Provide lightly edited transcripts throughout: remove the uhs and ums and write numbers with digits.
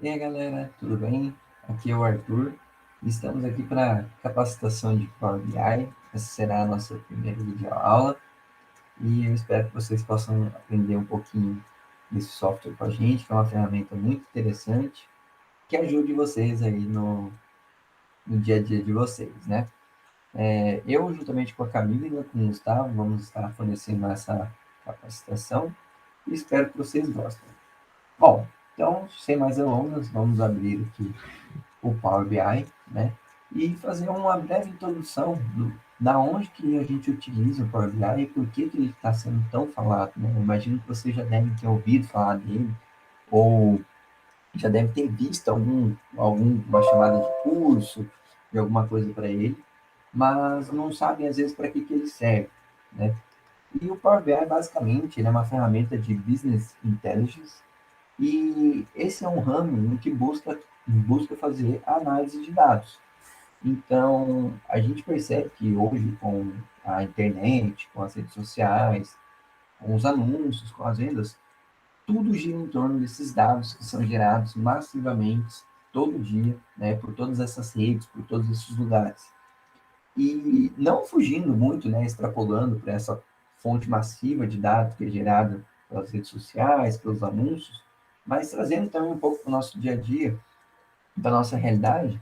E aí, galera, tudo bem? Aqui é o Arthur. Estamos aqui para capacitação de Power BI. Essa será a nossa primeira videoaula e eu espero que vocês possam aprender um pouquinho desse software com a gente, que é uma ferramenta muito interessante que ajude vocês aí no dia a dia de vocês, né? Eu, juntamente com a Camila e com o Gustavo, vamos estar fornecendo essa capacitação e espero que vocês gostem. Bom, então, sem mais delongas, vamos abrir aqui o Power BI, né? E fazer uma breve introdução da onde que a gente utiliza o Power BI e por que que ele está sendo tão falado, né? Eu imagino que vocês já devem ter ouvido falar dele ou já devem ter visto alguma chamada de curso, de alguma coisa para ele, mas não sabem às vezes para que que ele serve, né? E o Power BI basicamente ele é uma ferramenta de business intelligence e esse é um ramo em que busca fazer análise de dados. Então, a gente percebe que hoje, com a internet, com as redes sociais, com os anúncios, com as vendas, tudo gira em torno desses dados que são gerados massivamente todo dia, né, por todas essas redes, por todos esses lugares. E não fugindo muito, né, extrapolando para essa fonte massiva de dados que é gerada pelas redes sociais, pelos anúncios, mas trazendo também um pouco para o nosso dia a dia, da nossa realidade,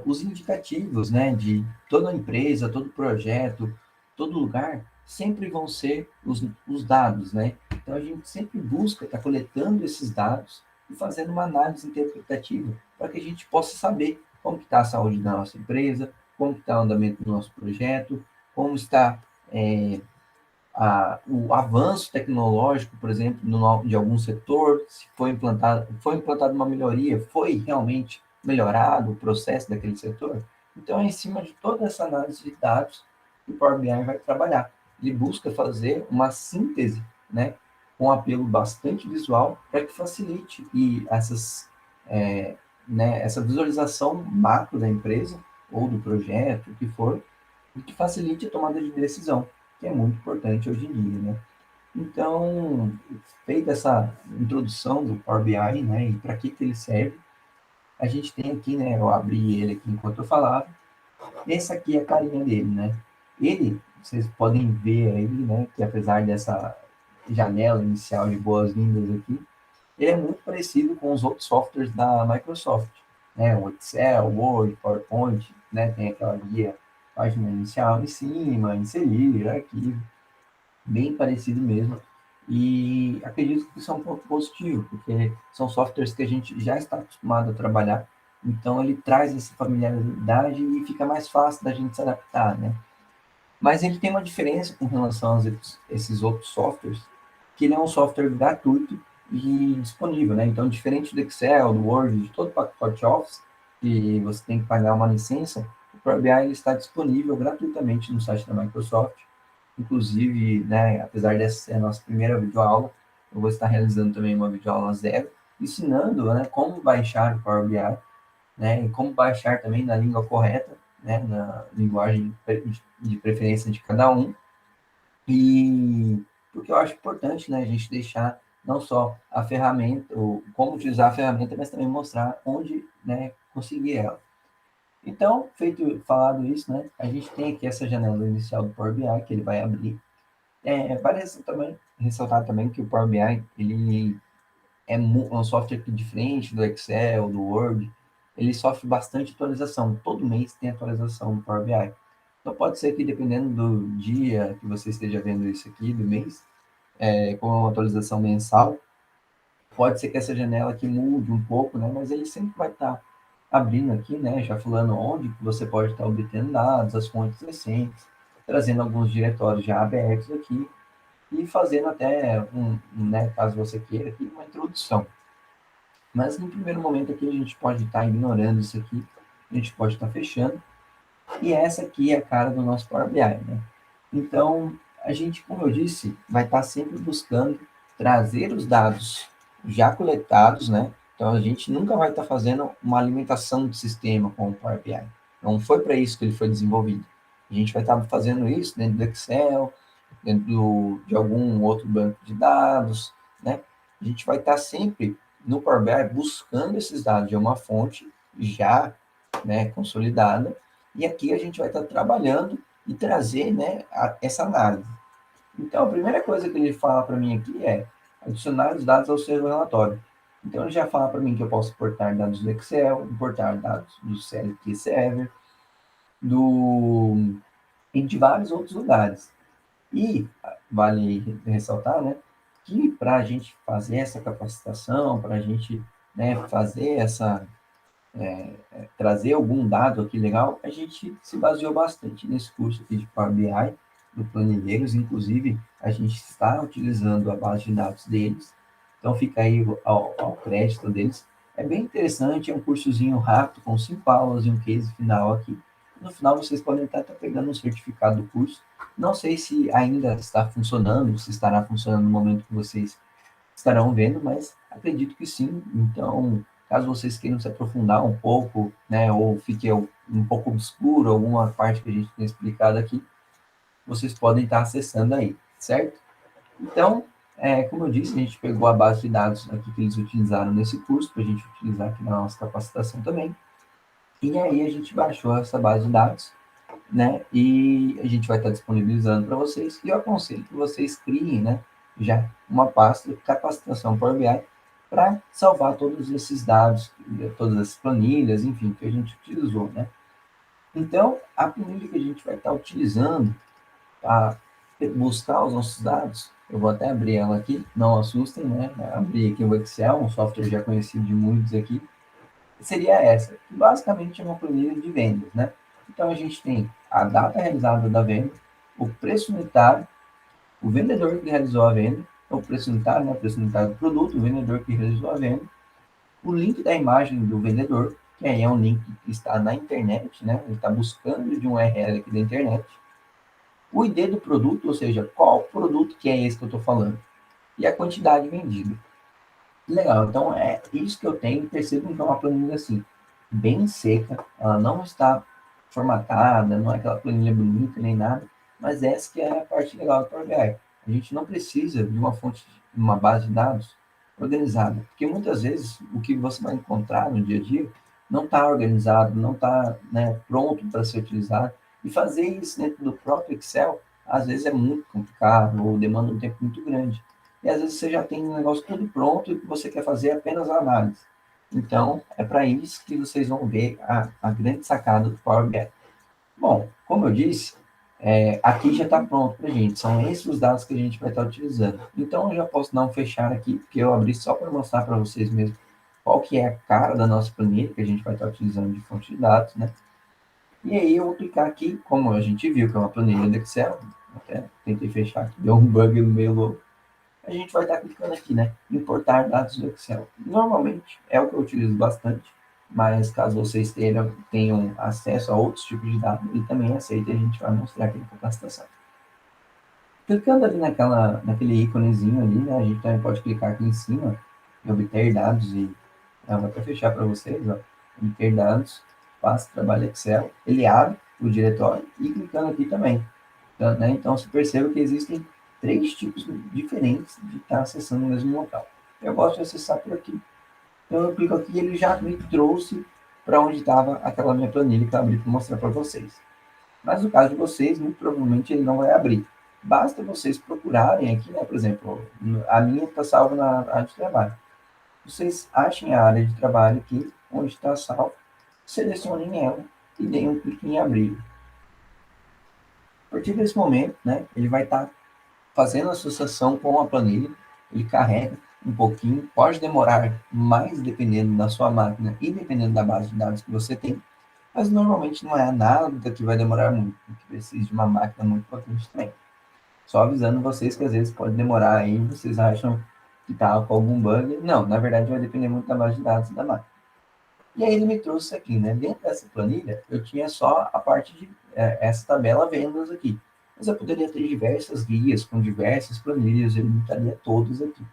os indicativos, né, de toda empresa, todo projeto, todo lugar, sempre vão ser os dados, né? Então a gente sempre busca estar coletando esses dados e fazendo uma análise interpretativa para que a gente possa saber como está a saúde da nossa empresa, como está o andamento do nosso projeto, como está o avanço tecnológico, por exemplo, de algum setor, se foi implantada uma melhoria, foi realmente melhorado o processo daquele setor. Então, é em cima de toda essa análise de dados que o Power BI vai trabalhar. Ele busca fazer uma síntese, né, com um apelo bastante visual para que facilite essa visualização macro da empresa ou do projeto, o que for, e que facilite a tomada de decisão, que é muito importante hoje em dia, né? Então, feita essa introdução do Power BI, né, e para que que ele serve, a gente tem aqui, né, eu abri ele aqui enquanto eu falava, essa aqui é a carinha dele, né? Ele, vocês podem ver aí, né, que apesar dessa janela inicial de boas-vindas aqui, ele é muito parecido com os outros softwares da Microsoft, né? O Excel, Word, PowerPoint, né? Tem aquela guia, página inicial em cima, inserir, arquivo, bem parecido mesmo. E acredito que isso é um ponto positivo, porque são softwares que a gente já está acostumado a trabalhar, então ele traz essa familiaridade e fica mais fácil da gente se adaptar, né? Mas ele tem uma diferença com relação a esses outros softwares, que ele é um software gratuito e disponível, né? Então, diferente do Excel, do Word, de todo o pacote Office, que você tem que pagar uma licença, o Power BI ele está disponível gratuitamente no site da Microsoft. Inclusive, né, apesar dessa ser a nossa primeira videoaula, eu vou estar realizando também uma videoaula zero, ensinando, né, como baixar o Power BI, né, e como baixar também na língua correta, né, na linguagem de preferência de cada um, e porque eu acho importante, né, a gente deixar não só a ferramenta, como utilizar a ferramenta, mas também mostrar onde, né, conseguir ela. Então, feito falado isso, né, a gente tem aqui essa janela inicial do Power BI que ele vai abrir. Vale ressaltar também que o Power BI ele é um software que diferente do Excel, do Word, ele sofre bastante atualização. Todo mês tem atualização do Power BI. Então pode ser que dependendo do dia que você esteja vendo isso aqui, do mês, com uma atualização mensal, pode ser que essa janela aqui mude um pouco, né? Mas ele sempre vai estar abrindo aqui, né? Já falando onde você pode estar obtendo dados, as fontes recentes, trazendo alguns diretórios já abertos aqui e fazendo até né, caso você queira, aqui uma introdução. Mas no primeiro momento aqui a gente pode estar ignorando isso aqui, a gente pode estar fechando, e essa aqui é a cara do nosso Power BI, né? Então, a gente, como eu disse, vai estar sempre buscando trazer os dados já coletados, né? Então, a gente nunca vai estar fazendo uma alimentação do sistema com o Power BI. Não foi para isso que ele foi desenvolvido. A gente vai estar fazendo isso dentro do Excel, dentro de algum outro banco de dados, né? A gente vai estar sempre no Power BI buscando esses dados de uma fonte já, né, consolidada, e aqui a gente vai estar trabalhando e trazer, né, essa análise. Então, a primeira coisa que ele fala para mim aqui é adicionar os dados ao seu relatório. Então, ele já fala para mim que eu posso importar dados do Excel, importar dados do CLT Server, e de vários outros lugares. E vale ressaltar, né, que para a gente fazer essa capacitação, para a gente, né, fazer essa trazer algum dado aqui legal, a gente se baseou bastante nesse curso aqui de Power BI, do Planilheiros, inclusive a gente está utilizando a base de dados deles, então fica aí ao crédito deles. É bem interessante, é um cursozinho rápido, com 5 aulas e um case final aqui. No final vocês podem estar pegando um certificado do curso. Não sei se ainda está funcionando, se estará funcionando no momento que vocês estarão vendo, mas acredito que sim. Então, caso vocês queiram se aprofundar um pouco, né, ou fique um pouco obscuro alguma parte que a gente tem explicado aqui, vocês podem estar acessando aí, certo? Então, como eu disse, a gente pegou a base de dados aqui que eles utilizaram nesse curso, para a gente utilizar aqui na nossa capacitação também, e aí a gente baixou essa base de dados, né? E a gente vai estar disponibilizando para vocês. E eu aconselho que vocês criem, né? Já uma pasta de capacitação Power BI para salvar todos esses dados, todas as planilhas, enfim, que a gente utilizou, né? Então, a planilha que a gente vai estar utilizando para buscar os nossos dados, eu vou até abrir ela aqui, não assustem, né? Abrir aqui o Excel, um software já conhecido de muitos aqui, seria essa, que basicamente é uma planilha de vendas, né? Então a gente tem a data realizada da venda, o preço unitário, o vendedor que realizou a venda, o preço unitário, né? O preço unitário do produto, o vendedor que realizou a venda, o link da imagem do vendedor, que aí é um link que está na internet, né? Ele está buscando de um URL aqui da internet, o ID do produto, ou seja, qual produto que é esse que eu estou falando, e a quantidade vendida. Legal, então é isso que eu tenho. Percebam que é uma planilha assim, bem seca, ela não está formatada, não é aquela planilha bonita nem nada, mas essa que é a parte legal do Power BI. A gente não precisa de uma fonte, uma base de dados organizada, porque muitas vezes o que você vai encontrar no dia a dia não está organizado, não está, né, pronto para ser utilizado, e fazer isso dentro do próprio Excel, às vezes é muito complicado ou demanda um tempo muito grande. E às vezes você já tem um negócio tudo pronto e o que você quer fazer é apenas a análise. Então, é para isso que vocês vão ver a grande sacada do Power BI. Bom, como eu disse, aqui já está pronto para a gente. São esses os dados que a gente vai estar utilizando. Então, eu já posso dar um fechar aqui, porque eu abri só para mostrar para vocês mesmo qual que é a cara da nossa planilha que a gente vai estar utilizando de fonte de dados, né? E aí eu vou clicar aqui, como a gente viu que é uma planilha do Excel, até tentei fechar aqui, deu um bug no meio louco, a gente vai estar clicando aqui, né? Importar dados do Excel. Normalmente é o que eu utilizo bastante, mas caso vocês tenham acesso a outros tipos de dados, ele também aceita e a gente vai mostrar aqui na capacitação. Clicando ali naquele íconezinho ali, né? A gente também pode clicar aqui em cima e obter dados e vou até fechar para vocês, ó. Obter dados, faça trabalho Excel, ele abre o diretório e clicando aqui também. Então, né? Então, você perceba que existem 3 tipos diferentes de estar acessando o mesmo local. Eu gosto de acessar por aqui. Então, eu clico aqui e ele já me trouxe para onde estava aquela minha planilha que eu abri para mostrar para vocês. Mas no caso de vocês, muito provavelmente ele não vai abrir. Basta vocês procurarem aqui, né? Por exemplo, a minha está salva na área de trabalho. Vocês achem a área de trabalho aqui, onde está salvo, selecionem ela e deem um clique em abrir. A partir desse momento, né, ele vai estar fazendo associação com a planilha, ele carrega um pouquinho, pode demorar mais dependendo da sua máquina e dependendo da base de dados que você tem, mas normalmente não é nada que vai demorar muito, que precisa de uma máquina muito potente também. Só avisando vocês que às vezes pode demorar aí, vocês acham que está com algum bug. Não, na verdade vai depender muito da base de dados da máquina. E aí ele me trouxe isso aqui, né? Dentro dessa planilha, eu tinha só a parte de essa tabela vendas aqui. Mas eu poderia ter diversas guias com diversas planilhas, ele me estaria todas aqui.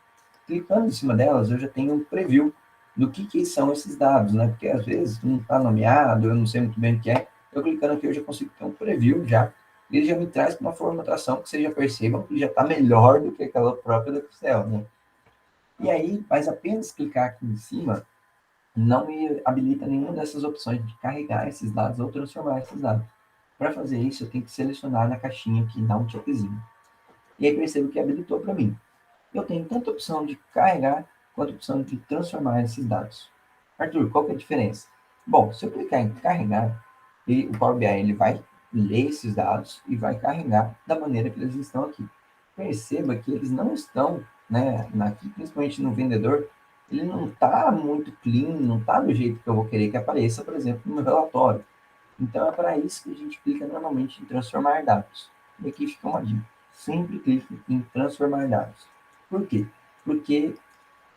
Clicando em cima delas, eu já tenho um preview do que são esses dados, né? Porque às vezes não está nomeado, eu não sei muito bem o que é. Eu clicando aqui, eu já consigo ter um preview já. Ele já me traz para uma formatação que vocês já percebam que já está melhor do que aquela própria do Excel, né? E aí, mas apenas clicar aqui em cima, não me habilita nenhuma dessas opções de carregar esses dados ou transformar esses dados. Para fazer isso, eu tenho que selecionar na caixinha aqui, dar um checkzinho. E aí percebo que habilitou para mim. Eu tenho tanto a opção de carregar quanto a opção de transformar esses dados. Arthur, qual que é a diferença? Bom, se eu clicar em carregar, o Power BI ele vai ler esses dados e vai carregar da maneira que eles estão aqui. Perceba que eles não estão, né, aqui, principalmente no vendedor, ele não está muito clean, não está do jeito que eu vou querer que apareça, por exemplo, no meu relatório. Então é para isso que a gente clica normalmente em transformar dados. E aqui fica uma dica. Sempre clique em transformar dados. Por quê? Porque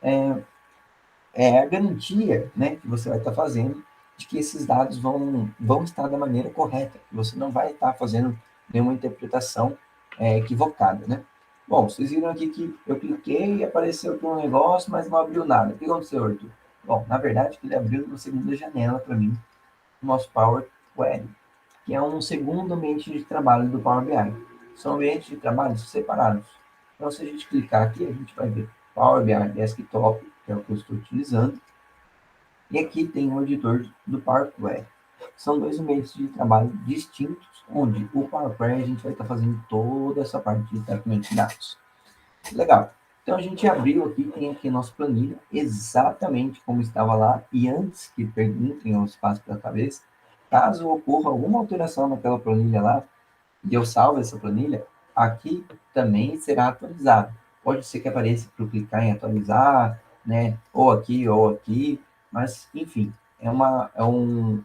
é a garantia, né, que você vai estar fazendo de que esses dados vão estar da maneira correta, que você não vai estar fazendo nenhuma interpretação equivocada, né? Bom, vocês viram aqui que eu cliquei e apareceu aqui um negócio, mas não abriu nada. O que aconteceu, Arthur? Bom, na verdade, ele abriu uma segunda janela para mim, no nosso Power Query, que é um segundo ambiente de trabalho do Power BI. São ambientes de trabalho separados. Então, se a gente clicar aqui, a gente vai ver Power BI Desktop, que é o que eu estou utilizando, e aqui tem o editor do Power Query. São dois ambientes de trabalho distintos, onde o Power Query a gente vai estar fazendo toda essa parte de tratamento de dados. Legal. Então a gente abriu aqui, tem aqui a nossa planilha, exatamente como estava lá, e antes que perguntem o espaço para a cabeça, caso ocorra alguma alteração naquela planilha lá, e eu salvo essa planilha, aqui também será atualizado. Pode ser que apareça para clicar em atualizar, né? Ou aqui, mas enfim,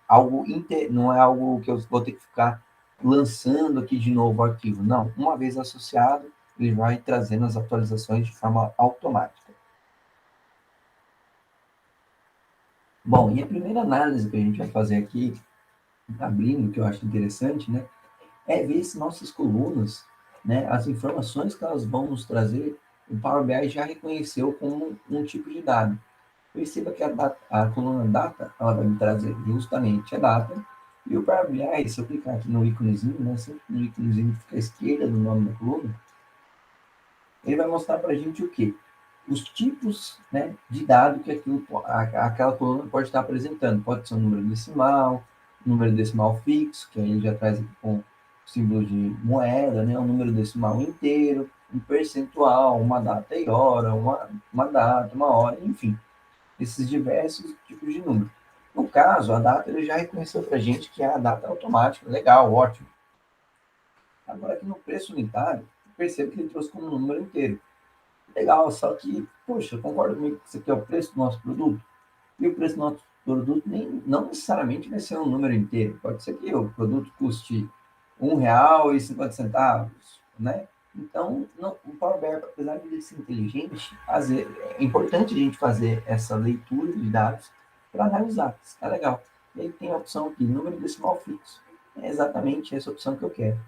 algo não é algo que eu vou ter que ficar lançando aqui de novo o arquivo. Não, uma vez associado, ele vai trazendo as atualizações de forma automática. Bom, e a primeira análise que a gente vai fazer aqui, abrindo, que eu acho interessante, né? É ver se nossas colunas, né, as informações que elas vão nos trazer, o Power BI já reconheceu como um tipo de dado. Perceba que a coluna data, ela vai me trazer justamente a data, e o Power BI, se eu clicar aqui no íconezinho, né, sempre no íconezinho que fica à esquerda do nome da coluna, ele vai mostrar para a gente o quê? Os tipos, né, de dado que aquela coluna pode estar apresentando. Pode ser um número decimal fixo, que aí ele já traz aqui com símbolo de moeda, né, um número decimal inteiro, um percentual, uma data e hora, uma data, uma hora, enfim, esses diversos tipos de número. No caso, a data ele já reconheceu para a gente que é a data automática, legal, ótimo. Agora aqui no preço unitário, percebo que ele trouxe como número inteiro. Legal, só que, poxa, concorda comigo que isso aqui é o preço do nosso produto? E o preço do nosso produto não necessariamente vai ser um número inteiro. Pode ser que o produto custe R$ 1,50, né? Então, não, o Power BI, apesar de ele ser inteligente, é importante a gente fazer essa leitura de dados para analisar. Isso tá legal. E aí tem a opção aqui, número decimal fixo. É exatamente essa opção que eu quero.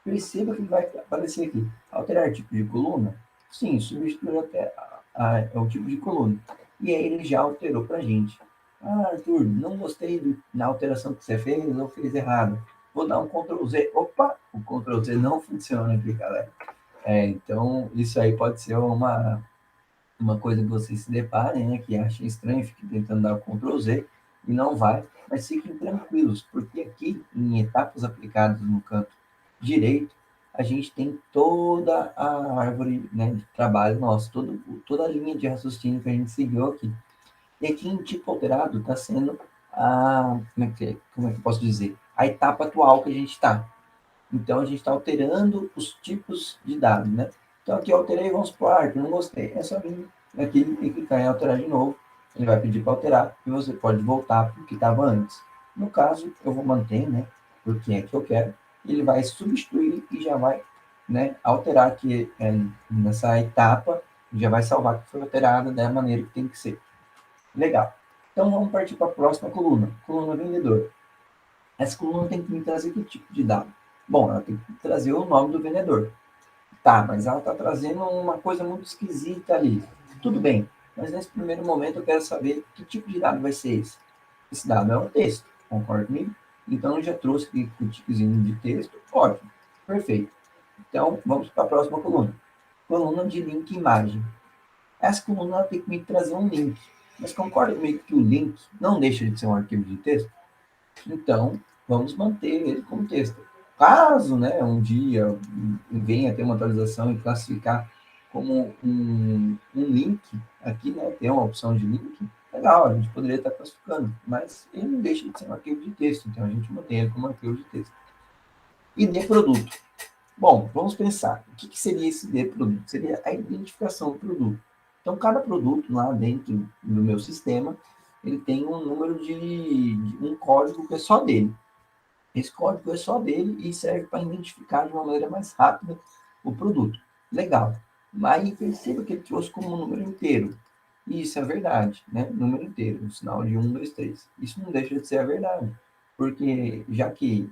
Perceba que vai aparecer aqui. Alterar tipo de coluna? Sim, substituir até o tipo de coluna. E aí ele já alterou para a gente. Ah, Arthur, não gostei da alteração que você fez ou fez errado. Vou dar um Ctrl Z. Opa, o Ctrl Z não funciona aqui, galera. Então, isso aí pode ser uma coisa que vocês se deparem, né, que achem estranho, fiquem tentando dar o Ctrl Z e não vai, mas fiquem tranquilos, porque aqui em etapas aplicadas no canto direito, a gente tem toda a árvore, né, de trabalho nosso, toda a linha de raciocínio que a gente seguiu aqui. E aqui em tipo alterado está sendo como é que eu posso dizer? A etapa atual que a gente está. Então, a gente está alterando os tipos de dados, né? Então, aqui eu alterei, vamos supor, não gostei. É só vir aqui e clicar em alterar de novo. Ele vai pedir para alterar e você pode voltar para o que estava antes. No caso, eu vou manter, né? Porque é que eu quero. Ele vai substituir e já vai, né, alterar aqui nessa etapa. Já vai salvar que foi alterada da maneira que tem que ser. Legal. Então, vamos partir para a próxima coluna. Coluna vendedor. Essa coluna tem que me trazer que tipo de dado? Bom, ela tem que trazer o nome do vendedor. Tá, mas ela está trazendo uma coisa muito esquisita ali. Tudo bem, mas nesse primeiro momento eu quero saber que tipo de dado vai ser esse. Esse dado é um texto, concorda comigo? Então eu já trouxe aqui o tiquezinho de texto. Ótimo, perfeito. Então vamos para a próxima coluna. Coluna de link imagem. essa coluna tem que me trazer um link. Mas concorda comigo que o link não deixa de ser um arquivo de texto? Então, vamos manter ele como texto. Caso, né, um dia venha ter uma atualização e classificar como um link, aqui, né, tem uma opção de link, legal, a gente poderia estar classificando, mas ele não deixa de ser um arquivo de texto, então a gente mantém ele como arquivo de texto. E de produto. Bom, vamos pensar. O que seria esse de produto? Seria a identificação do produto. Então, cada produto lá dentro do meu sistema, ele tem um número de um código que é só dele. Esse código é só dele e serve para identificar de uma maneira mais rápida o produto. Legal. Mas perceba que ele trouxe como um número inteiro. E isso é verdade, né? Número inteiro, um sinal de 1, 2, 3. Isso não deixa de ser a verdade. Porque já que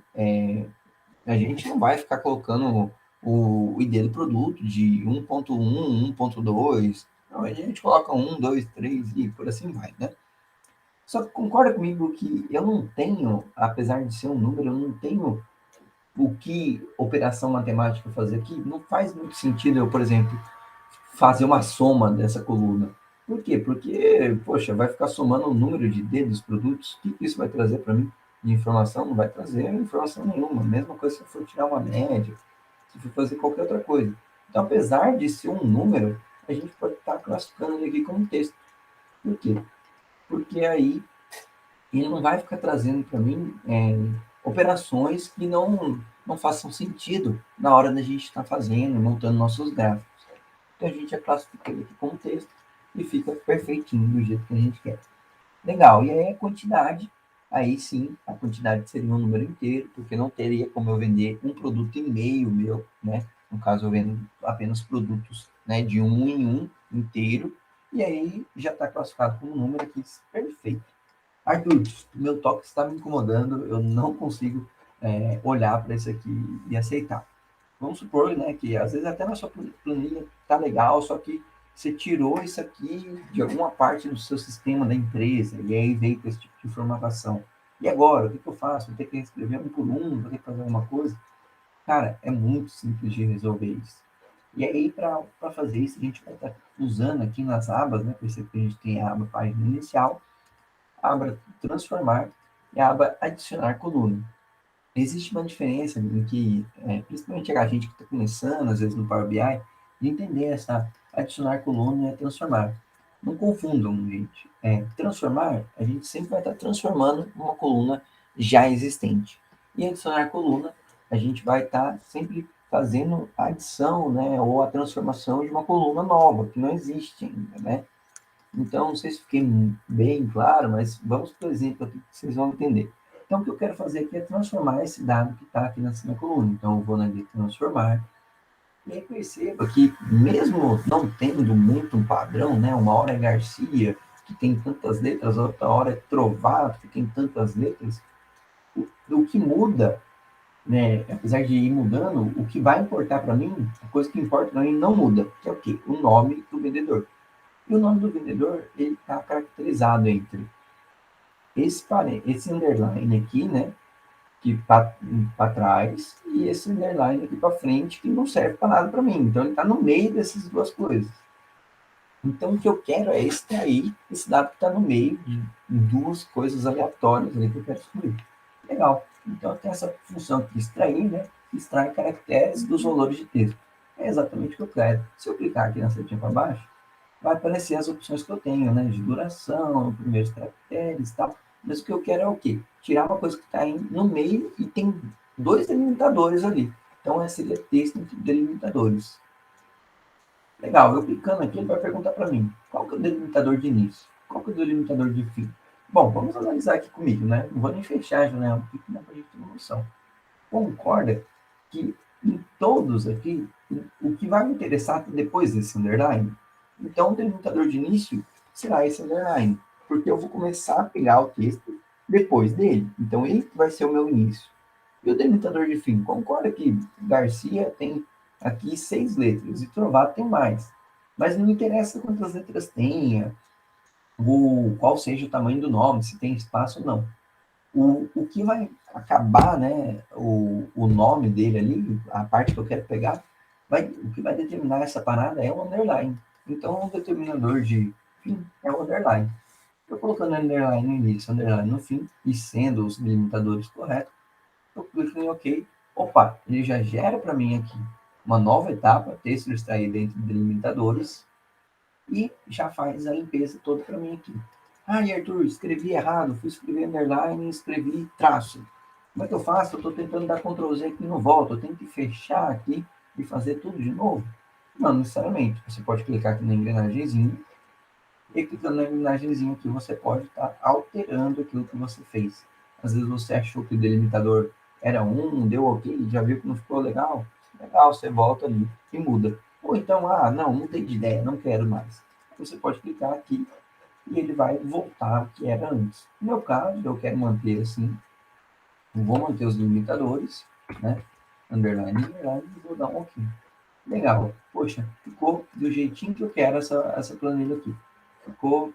a gente não vai ficar colocando o ID do produto de 1.1, 1.2. Não, a gente coloca 1, 2, 3 e por assim vai, né? Só que concorda comigo que eu não tenho, apesar de ser um número, eu não tenho o que operação matemática fazer aqui. Não faz muito sentido eu, por exemplo, fazer uma soma dessa coluna. Por quê? Porque, poxa, vai ficar somando o número de D dos produtos. O que isso vai trazer para mim de informação? Não vai trazer informação nenhuma. Mesma coisa se eu for tirar uma média, se for fazer qualquer outra coisa. Então, apesar de ser um número, a gente pode estar classificando ele aqui como texto. Por quê? Porque aí ele não vai ficar trazendo para mim operações que não façam sentido na hora da gente estar fazendo, montando nossos gráficos. Então a gente já classifica ele aqui como texto e fica perfeitinho do jeito que a gente quer. Legal, e aí a quantidade, aí sim, a quantidade seria um número inteiro, porque não teria como eu vender um produto e meio meu, né? No caso, eu vendo apenas produtos, né, de um em um inteiro, e aí já está classificado como um número aqui perfeito. Arthur, meu toque está me incomodando, eu não consigo olhar para isso aqui e aceitar. Vamos supor, né, que às vezes até na sua planilha tá legal, só que você tirou isso aqui de alguma parte do seu sistema da empresa, e aí veio com esse tipo de informação. E agora, o que eu faço? Vou ter que escrever um por um, vou ter que fazer alguma coisa? Cara, é muito simples de resolver isso. E aí, para fazer isso, a gente vai estar usando aqui nas abas, né? Percebe que a gente tem a aba página inicial, a aba transformar e a aba adicionar coluna. Existe uma diferença em que, principalmente a gente que está começando, às vezes no Power BI, de entender essa adicionar coluna e transformar. Não confundam, gente. Transformar, a gente sempre vai estar transformando uma coluna já existente. E adicionar coluna, a gente vai estar sempre fazendo a adição, né, ou a transformação de uma coluna nova, que não existe ainda, né? Então, não sei se fiquei bem claro, mas vamos para o exemplo aqui que vocês vão entender. Então, o que eu quero fazer aqui é transformar esse dado que está aqui nessa minha coluna. Então, eu vou na guia transformar. E aí perceba que, mesmo não tendo muito um padrão, né? Uma hora é Garcia, que tem tantas letras, outra hora é Trovato, que tem tantas letras, o que muda, né? Apesar de ir mudando, o que vai importar para mim, a coisa que importa para mim não muda, que é o quê? O nome do vendedor. E o nome do vendedor, ele está caracterizado entre esse underline aqui, né, que para trás, e esse underline aqui para frente, que não serve para nada para mim. Então, ele está no meio dessas duas coisas. Então, o que eu quero é extrair esse dado que está no meio de duas coisas aleatórias ali que eu quero excluir. Legal. Então, tem essa função aqui, extrair, né? Extrai caracteres dos valores de texto. É exatamente o que eu quero. Se eu clicar aqui na setinha para baixo, vai aparecer as opções que eu tenho, né? De duração, primeiros caracteres e tal. Mas o que eu quero é o quê? Tirar uma coisa que está no meio e tem dois delimitadores ali. Então, essa seria texto entre delimitadores. Legal, eu clicando aqui, ele vai perguntar para mim, qual que é o delimitador de início? Qual que é o delimitador de fim? Bom, vamos analisar aqui comigo, né? Não vou nem fechar a janela aqui, que dá para a gente ter uma noção. Concorda que em todos aqui, o que vai me interessar depois desse underline? Então, o delimitador de início será esse underline, porque eu vou começar a pegar o texto depois dele. Então, ele vai ser o meu início. E o delimitador de fim? Concorda que Garcia tem aqui 6 letras e Trovato tem mais. Mas não interessa quantas letras tenha, qual seja o tamanho do nome, se tem espaço ou não. O que vai acabar, né, o nome dele ali, a parte que eu quero pegar, o que vai determinar essa parada é o underline. Então, o determinador de fim é o underline. Eu colocando underline no início, underline no fim, e sendo os delimitadores corretos, eu clico em OK. Opa, ele já gera para mim aqui uma nova etapa, texto extraído dentro de delimitadores, e já faz a limpeza toda para mim aqui. Ah, Arthur, escrevi errado, fui escrever underline e escrevi traço. Como é que eu faço? Eu estou tentando dar Ctrl Z aqui e não volta, eu tenho que fechar aqui e fazer tudo de novo? Não necessariamente. Você pode clicar aqui na engrenagemzinha e clicando na engrenagemzinha aqui você pode estar alterando aquilo que você fez. Às vezes você achou que o delimitador era deu OK, já viu que não ficou legal? Legal, você volta ali e muda. Ou então, não mudei de ideia, não quero mais. Você pode clicar aqui e ele vai voltar ao que era antes. No meu caso, eu quero manter assim, vou manter os limitadores, né? Underline, underline, e vou dar um OK. Legal. Poxa, ficou do jeitinho que eu quero essa planilha aqui. Ficou,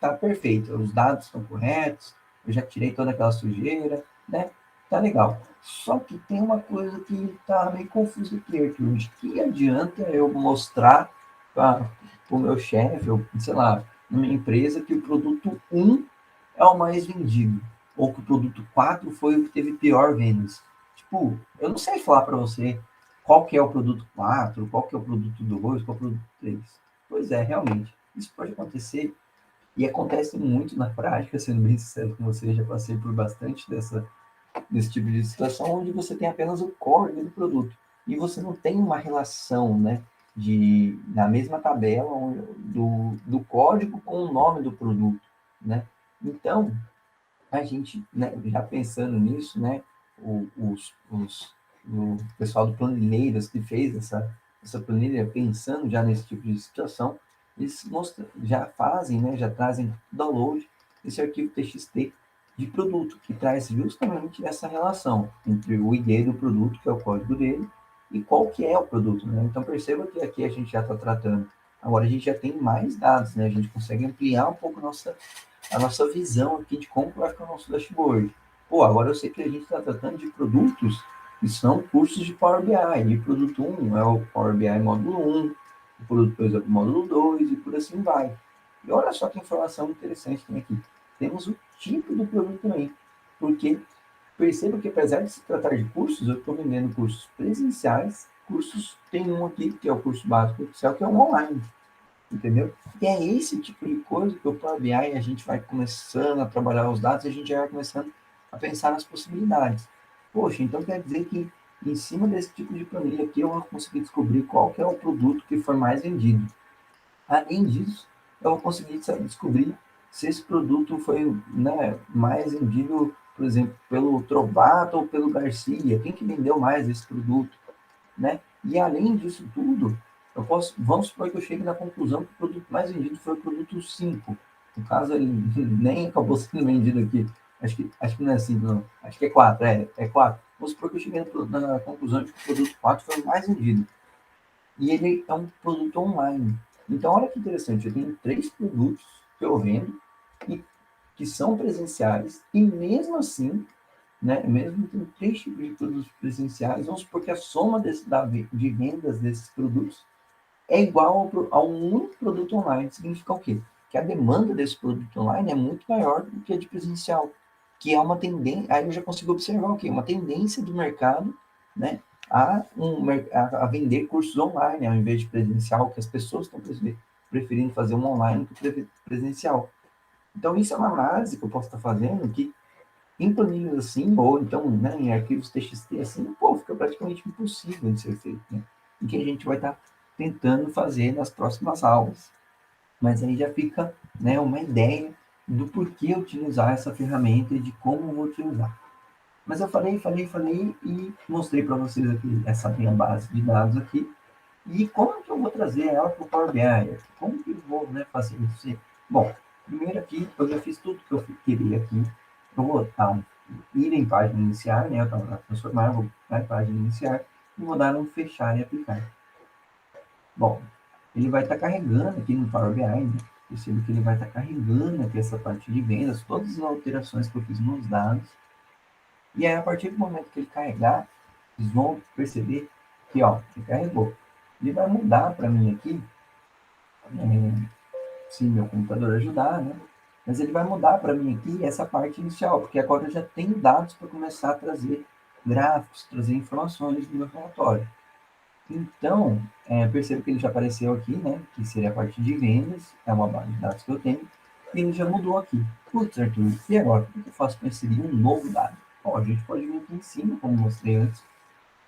tá perfeito. Os dados estão corretos, eu já tirei toda aquela sujeira, né? Tá legal. Só que tem uma coisa que tá meio confusa aqui, Arthur. De que adianta eu mostrar para o meu chefe, ou sei lá, na minha empresa, que o produto é o mais vendido, ou que o produto 4 foi o que teve pior vendas. Tipo, eu não sei falar para você qual que é o produto 4, qual que é o produto 2, qual é o produto 3. Pois é, realmente, isso pode acontecer e acontece muito na prática, sendo bem sincero com você, já passei por bastante desse tipo de situação, onde você tem apenas o código do produto e você não tem uma relação, né, na mesma tabela do código com o nome do produto, né? Então, a gente, né, já pensando nisso, né, o pessoal do Planilheiras que fez essa planilha pensando já nesse tipo de situação, eles já fazem, né, já trazem download esse arquivo TXT de produto, que traz justamente essa relação entre o ID do produto, que é o código dele, e qual que é o produto, né? Então perceba que aqui a gente já está tratando, agora a gente já tem mais dados, né? A gente consegue ampliar um pouco a nossa visão aqui de como vai ficar o nosso dashboard. Pô, agora eu sei que a gente está tratando de produtos que são cursos de Power BI. E produto 1 é o Power BI módulo 1, o produto 2 é o módulo 2 e por assim vai. E olha só que informação interessante tem aqui. Temos o tipo do produto também. Porque perceba que apesar de se tratar de cursos, eu estou vendendo cursos presenciais, cursos, tem um aqui que é o curso básico oficial, que é um online, entendeu? E é esse tipo de coisa que o Power BI a gente vai começando a trabalhar os dados e a gente já vai começando a pensar nas possibilidades. Poxa, então quer dizer que em cima desse tipo de planilha aqui eu vou conseguir descobrir qual que é o produto que foi mais vendido. Além disso, eu vou conseguir descobrir se esse produto foi, né, mais vendido, por exemplo, pelo Trovato ou pelo Garcia. Quem que vendeu mais esse produto? Né? E além disso tudo, vamos supor que eu chegue na conclusão que o produto mais vendido foi o produto 5. No caso, ele nem acabou sendo vendido aqui. Acho que não é 5, não. Acho que é 4. É 4. Vamos supor que eu cheguei na conclusão de que o produto 4 foi o mais vendido. E ele é um produto online. Então, olha que interessante. Eu tenho 3 produtos que eu vendo e que são presenciais. E mesmo assim, né, mesmo tendo 3 tipos de produtos presenciais, vamos supor que a soma de vendas desses produtos é igual a um único produto online. Significa o quê? Que a demanda desse produto online é muito maior do que a de presencial, que é uma tendência, aí eu já consigo observar o quê? Uma tendência do mercado, né, a vender cursos online ao invés de presencial, que as pessoas estão preferindo fazer um online do que presencial. Então, isso é uma análise que eu posso estar fazendo que em planilhas assim, ou então, né, em arquivos TXT assim, pô, fica praticamente impossível de ser feito, né? E que a gente vai estar tentando fazer nas próximas aulas. Mas aí já fica, né, uma ideia do porquê utilizar essa ferramenta e de como eu vou utilizar. Mas eu falei e mostrei para vocês aqui essa minha base de dados aqui e como que eu vou trazer ela para o Power BI? Como que eu vou, né, fazer isso? Bom, primeiro aqui, eu já fiz tudo que eu queria aqui. Eu vou ir em página iniciar, né? Eu estava transformar, vou para a página iniciar e vou dar um fechar e aplicar. Bom, ele vai estar carregando aqui no Power BI, né? Percebo que ele vai estar carregando aqui essa parte de vendas, todas as alterações que eu fiz nos dados. E aí, a partir do momento que ele carregar, vocês vão perceber que, ó, ele carregou. Ele vai mudar para mim aqui se meu computador ajudar, né? Mas ele vai mudar para mim aqui essa parte inicial, porque agora eu já tenho dados para começar a trazer gráficos, trazer informações no meu relatório. Então, percebo que ele já apareceu aqui, né? Que seria a parte de vendas, é uma base de dados que eu tenho, e ele já mudou aqui. Putz, Arthur, e agora? O que eu faço para inserir um novo dado? Bom, a gente pode vir aqui em cima, como mostrei antes,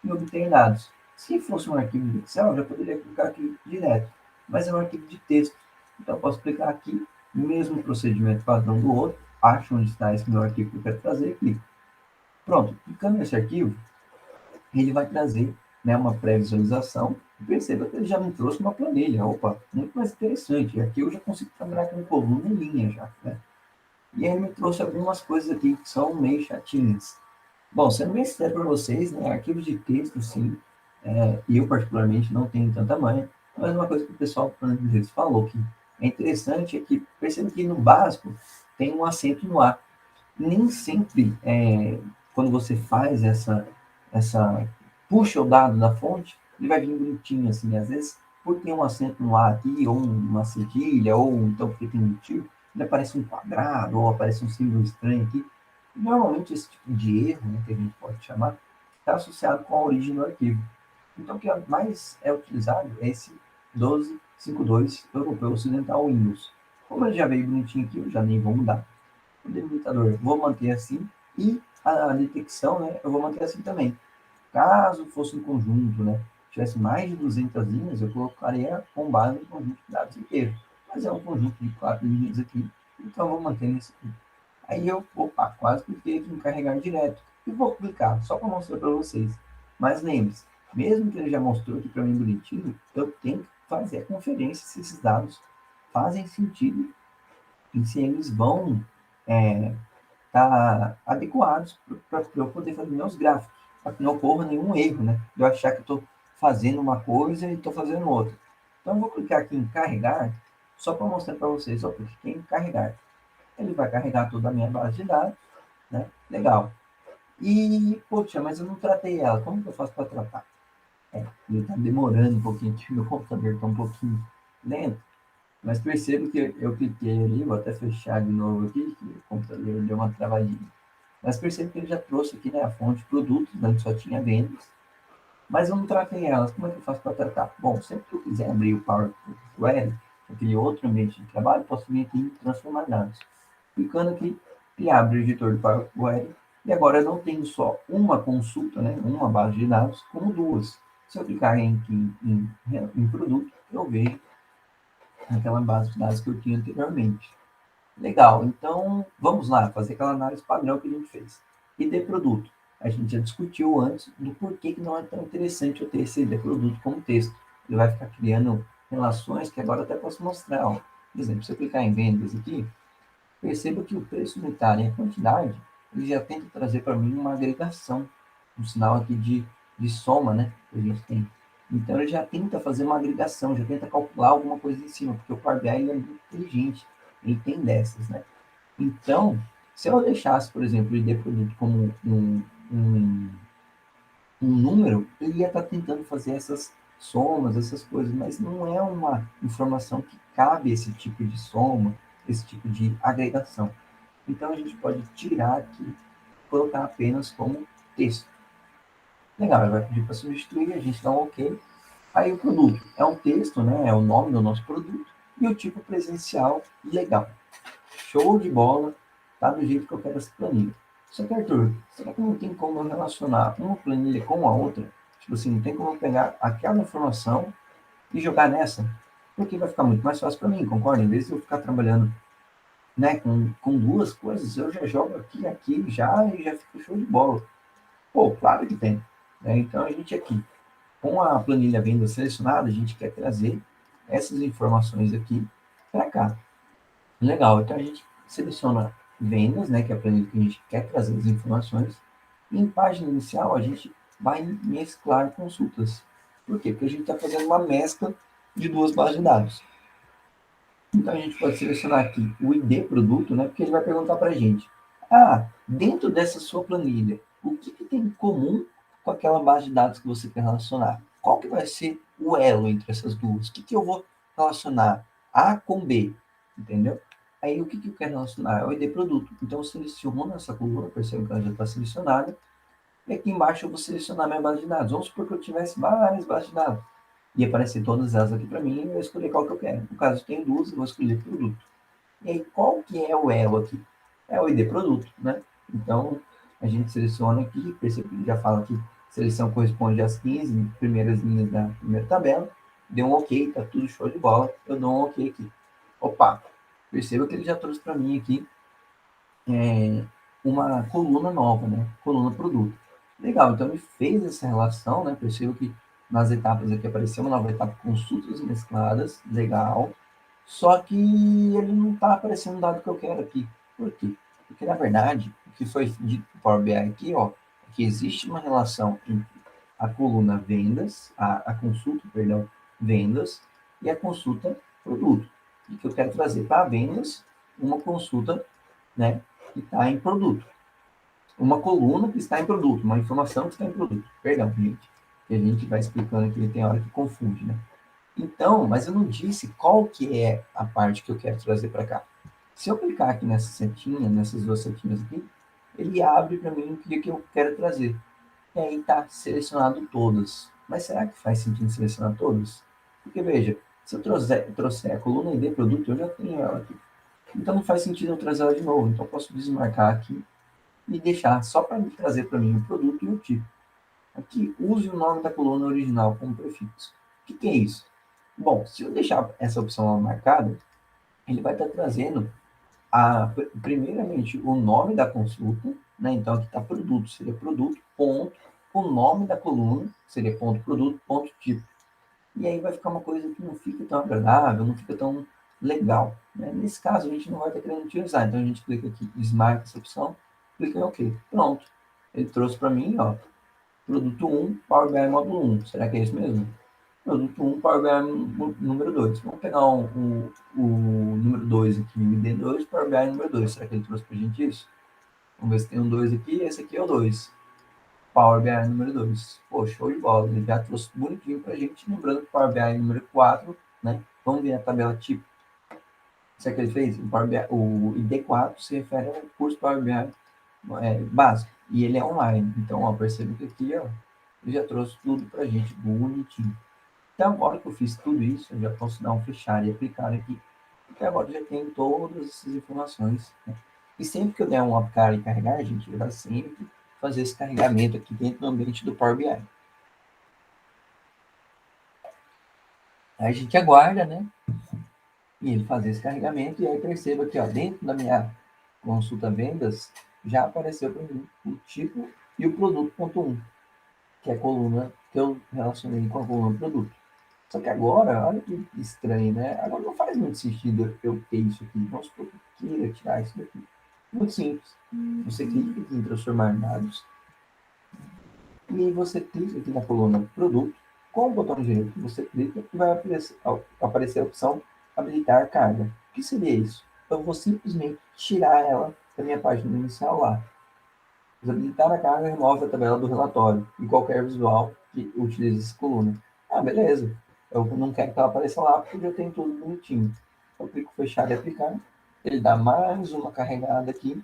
e obter dados. Se fosse um arquivo de Excel, eu já poderia clicar aqui direto, mas é um arquivo de texto. Então, eu posso clicar aqui, mesmo procedimento padrão do outro, acho onde está esse meu arquivo que eu quero trazer e clico. Pronto, clicando nesse arquivo, ele vai trazer, né, uma pré-visualização. Perceba que ele já me trouxe uma planilha. Opa, muito mais interessante. Aqui eu já consigo trabalhar com coluna em linha já, né? E aí ele me trouxe algumas coisas aqui que são meio chatinhas. Bom, sendo bem sincero para vocês, né, arquivos de texto, sim, eu particularmente não tenho tanta manha, mas uma coisa que o pessoal do Deus falou que é interessante é que perceba que no básico tem um acento no A. Nem sempre, quando você faz essa puxa o dado da fonte, ele vai vir bonitinho, assim, às vezes, por ter um acento no A aqui, ou uma cedilha, ou então porque tem um tio, ele aparece um quadrado, ou aparece um símbolo estranho aqui. Normalmente, esse tipo de erro, né, que a gente pode chamar, está associado com a origem do arquivo. Então, o que mais é utilizado é esse 1252 europeu ocidental Windows. Como ele já veio bonitinho aqui, eu já nem vou mudar o delimitador vou manter assim e a detecção, né, eu vou manter assim também. Caso fosse um conjunto, né, tivesse mais de 200 linhas, eu colocaria com base no conjunto de dados inteiro. Mas é um conjunto de 4 linhas aqui, então eu vou manter nesse aqui. Aí eu, opa, quase cliquei aqui em carregar direto. E vou clicar, só para mostrar para vocês. Mas lembre-se, mesmo que ele já mostrou aqui para mim bonitinho, eu tenho que fazer a conferência se esses dados fazem sentido e se eles vão adequados para eu poder fazer meus gráficos, para que não ocorra nenhum erro, né? De eu achar que estou fazendo uma coisa e estou fazendo outra. Então, eu vou clicar aqui em carregar, só para mostrar para vocês, ó, eu cliquei em carregar. Ele vai carregar toda a minha base de dados, né? Legal. E, poxa, mas eu não tratei ela, como que eu faço para tratar? Ele está demorando um pouquinho, meu computador está um pouquinho lento, mas percebo que eu cliquei ali, vou até fechar de novo aqui, que o computador deu uma travadinha. Mas percebo que ele já trouxe aqui, né, a fonte de produtos, onde só tinha vendas, mas eu não tratei elas. Como é que eu faço para tratar? Bom, sempre que eu quiser abrir o Power Query, aquele outro ambiente de trabalho, posso vir aqui em transformar dados. Clicando aqui, ele abre o editor do Power Query, e agora eu não tenho só uma consulta, né, uma base de dados, como duas. Se eu clicar em produto, eu vejo aquela base de dados que eu tinha anteriormente. Legal, então vamos lá, fazer aquela análise padrão que a gente fez. ID produto. A gente já discutiu antes do porquê que não é tão interessante eu ter esse ID produto como texto. Ele vai ficar criando relações que agora até posso mostrar. Ó. Por exemplo, se eu clicar em vendas aqui, perceba que o preço unitário e a quantidade, ele já tenta trazer para mim uma agregação, um sinal aqui de soma, né, que a gente tem. Então ele já tenta fazer uma agregação, já tenta calcular alguma coisa em cima, porque o Power BI ele é muito inteligente, ele tem dessas, né? Então, se eu deixasse, por exemplo, o ID produto como um, um número, ele ia estar tentando fazer essas somas, essas coisas, mas não é uma informação que cabe esse tipo de soma, esse tipo de agregação. Então, a gente pode tirar aqui, colocar apenas como texto. Legal, ele vai pedir para substituir, a gente dá um OK. Aí o produto é um texto, né? É o nome do nosso produto e o tipo presencial legal. Show de bola, tá do jeito que eu quero essa planilha. Só que, Arthur, será que não tem como eu relacionar uma planilha com a outra? Tipo assim, não tem como eu pegar aquela informação e jogar nessa? Porque vai ficar muito mais fácil para mim, concorda? Em vez de eu ficar trabalhando, né, com duas coisas, eu já jogo aqui já e já fica show de bola. Pô, claro que tem. Né? Então a gente aqui, com a planilha venda selecionada, a gente quer trazer essas informações aqui para cá. Legal, então a gente seleciona vendas, né, que é a planilha que a gente quer trazer as informações. E em página inicial, a gente vai mesclar consultas. Por quê? Porque a gente está fazendo uma mescla de duas bases de dados. Então a gente pode selecionar aqui o ID produto, né, porque ele vai perguntar para a gente: dentro dessa sua planilha, o que tem em comum com aquela base de dados que você quer relacionar? Qual que vai ser o elo entre essas duas? O que eu vou relacionar A com B, entendeu? Aí o que, que eu quero relacionar? É o ID produto. Então eu seleciono essa coluna, percebo que ela já está selecionada, e aqui embaixo eu vou selecionar minha base de dados. Vamos supor que eu tivesse várias bases de dados. E aparecer todas elas aqui para mim, e eu vou escolher qual que eu quero. No caso, eu tenho duas, eu vou escolher produto. E aí, qual que é o elo aqui? É o ID produto, né? Então, a gente seleciona aqui, percebe que já fala que seleção corresponde às 15 primeiras linhas da primeira tabela. Deu um OK, tá tudo show de bola. Eu dou um OK aqui. Opa, perceba que ele já trouxe para mim aqui uma coluna nova, né? Coluna produto. Legal, então ele fez essa relação, né? Perceba que nas etapas aqui apareceu uma nova etapa, consultas mescladas, legal. Só que ele não está aparecendo o dado que eu quero aqui. Por quê? Porque, na verdade, o que foi dito no Power BI aqui, ó, é que existe uma relação entre a coluna vendas, a consulta, perdão, vendas, e a consulta produto. E que eu quero trazer para vendas uma consulta, né, que está em produto. Uma coluna que está em produto, uma informação que está em produto. Perdão, gente. Que a gente vai explicando aqui, tem hora que confunde, né? Então, mas eu não disse qual que é a parte que eu quero trazer para cá. Se eu clicar aqui nessa setinha, nessas duas setinhas aqui, ele abre para mim o que eu quero trazer. E aí está selecionado todas. Mas será que faz sentido selecionar todas? Porque veja, se eu trouxer a coluna ID produto, eu já tenho ela aqui. Então não faz sentido eu trazer ela de novo. Então eu posso desmarcar aqui e deixar só para trazer para mim o produto e o tipo. Aqui, use o nome da coluna original como prefixo. O que é isso? Bom, se eu deixar essa opção marcada, ele vai estar trazendo, primeiramente, o nome da consulta, né? Então, aqui está produto, seria produto, ponto, o nome da coluna, seria ponto produto, ponto tipo. E aí vai ficar uma coisa que não fica tão agradável, não fica tão legal. Né? Nesse caso, a gente não vai estar querendo utilizar. Então, a gente clica aqui, desmarca essa opção, clica em OK. Pronto. Ele trouxe para mim, ó, produto 1, Power BI módulo 1. Será que é isso mesmo? Produto 1, Power BI número 2. Vamos pegar o número 2 aqui, o ID2, Power BI número 2. Será que ele trouxe para a gente isso? Vamos ver se tem um 2 aqui. Esse aqui é o 2. Power BI número 2. Pô, show de bola. Ele já trouxe bonitinho para a gente. Lembrando que Power BI número 4, né? Vamos ver a tabela tipo. Será que ele fez? O ID4 se refere ao curso Power BI básico. E ele é online. Então, ó, perceba que aqui, ó, ele já trouxe tudo para a gente bonitinho. Então, agora que eu fiz tudo isso, eu já posso dar um fechar e aplicar aqui, porque agora já tem todas essas informações. Né? E sempre que eu der um aplicar e carregar, gente, ele vai sempre fazer esse carregamento aqui dentro do ambiente do Power BI. Aí a gente aguarda, né? E ele fazer esse carregamento, e aí perceba que, ó, dentro da minha consulta vendas, já apareceu para mim o tipo e o produto.1, que é a coluna que eu relacionei com a coluna produto. Só que agora, olha que estranho, né? Agora não faz muito sentido eu ter isso aqui. Vamos supor que eu queira tirar isso daqui. Muito simples. Você clica aqui em transformar dados e aí você clica aqui na coluna produto. Com o botão direito você clica e vai aparecer a opção habilitar carga. O que seria isso? Eu vou simplesmente tirar ela da minha página inicial lá. Habilitar a carga remove a tabela do relatório e qualquer visual que utilize essa coluna. Ah, beleza. Eu não quero que ela apareça lá porque eu já tenho tudo bonitinho. Eu clico fechar e aplicar. Ele dá mais uma carregada aqui.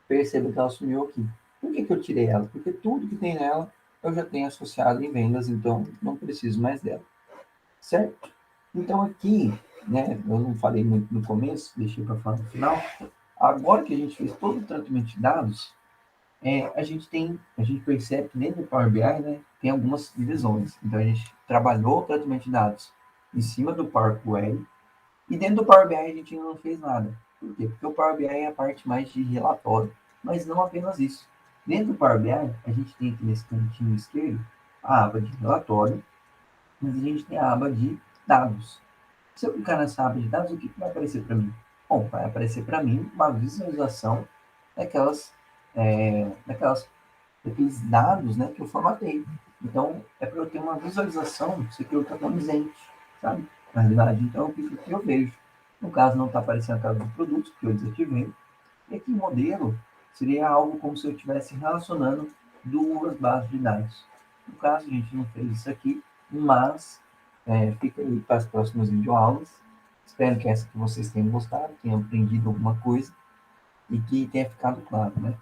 Perceba que ela sumiu aqui. Por que eu tirei ela? Porque tudo que tem nela eu já tenho associado em vendas, então não preciso mais dela. Certo? Então aqui, né, eu não falei muito no começo, deixei para falar no final. Agora que a gente fez todo o tratamento de dados, a gente percebe que dentro do Power BI, né, tem algumas divisões. Então a gente trabalhou o tratamento de dados em cima do Power Query e dentro do Power BI a gente ainda não fez nada. Por quê? Porque o Power BI é a parte mais de relatório, mas não apenas isso. Dentro do Power BI, a gente tem aqui nesse cantinho esquerdo a aba de relatório, mas a gente tem a aba de dados. Se eu clicar nessa aba de dados, o que vai aparecer para mim? Bom, vai aparecer para mim uma visualização daquelas, daquelas daqueles dados, né, que eu formatei. Então, é para eu ter uma visualização se aquilo está condizente, sabe? Na realidade, então, o que eu vejo? No caso, não está aparecendo a casa do produto, que eu desativei. E aqui, modelo seria algo como se eu estivesse relacionando duas bases de dados. No caso, a gente não fez isso aqui, mas Fica aí para as próximas videoaulas. Espero que essa que vocês tenham gostado, tenham aprendido alguma coisa e que tenha ficado claro, né?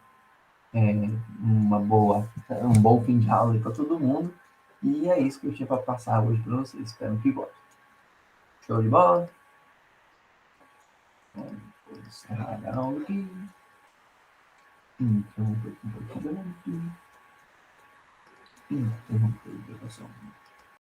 Um bom fim de aula para todo mundo. E é isso que eu tinha para passar hoje para vocês. Espero que gostem. Show de bola? Vou encerrar a aula aqui. Interromper compartilhamento. Interromper gravação.